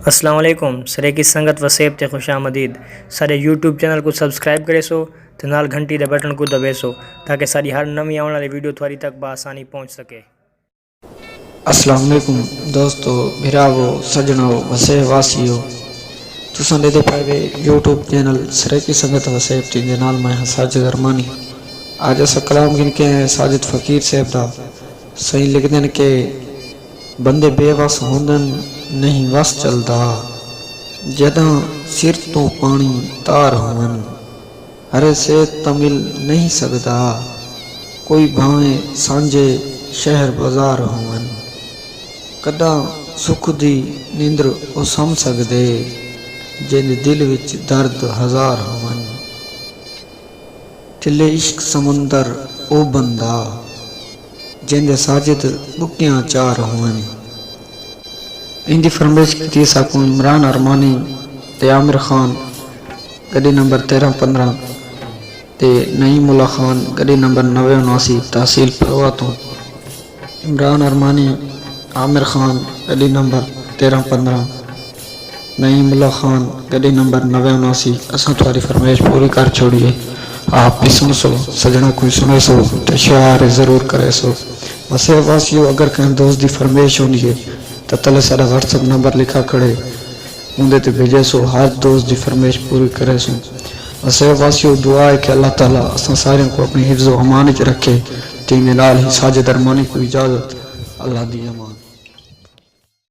السلام علیکم سرے کی سنگت وسیب تے خوش آمدید سارے یوٹیوب چینل کو سبسکرائب کرے سو تے نال گھنٹی دے بٹن کو دبے سو تاکہ ساری ہر نمی آنے والی ویڈیو تھوڑی تک بآسانی پہنچ سکے۔ السلام علیکم دوستو، بھراو، سجنو، وسے واسیو، تساں دے پائے یوٹیوب چینل سرے کی سنگت وسیب تے دے نال میں ساجد ارمانی۔ آج اس کلام گن کے ساجد فقیر صاحب دا صحیح لکھ دین کہ بندے بے وس ہوندن نہیں وس چلدا، جداں سر تو پانی تار ہون، ہرے سے تمل نہیں سکدا، کوئی بھاویں سانجے شہر بازار ہون، کداں سکھ دی نیندر او سم سکدے، جن دل وچ درد ہزار ہون، ٹلے عشق سمندر او بندہ، جن دے ساجد بکیاں چار ہون۔ ان دی فرمائش کیتی ساکوں عمران ارمانی تے عامر خان، گڈی نمبر 1315 تے نعیم اللہ خان، گڈی نمبر 979 تحصیل پروا تو۔ عمران ارمانی، عامر خان، گڈی نمبر 1315، نعیم اللہ خان، گڈی نمبر 979۔ اساں تہاڈی فرمائش پوری کر چھوڑیے، آپ بھی سن سو، سجنا کوئی سنے سو تے شیئر ضرور کرے سو۔ وسے واسیو، اگر کہیں دوست دی فرمائش ہونی ہے تو تلے سارا واٹس ایپ نمبر لکھا کھڑے اندے تے بھیجے سو، ہر دوست دی فرمائش پوری کرے سو۔ وسے واسیو، دعا ہے کہ اللہ تعالیٰ اساں سارے کو اپنی حفظ و امان وچ رکھے۔ تین نال ہی ساجد ارمانی کو اجازت، اللہ دی امان۔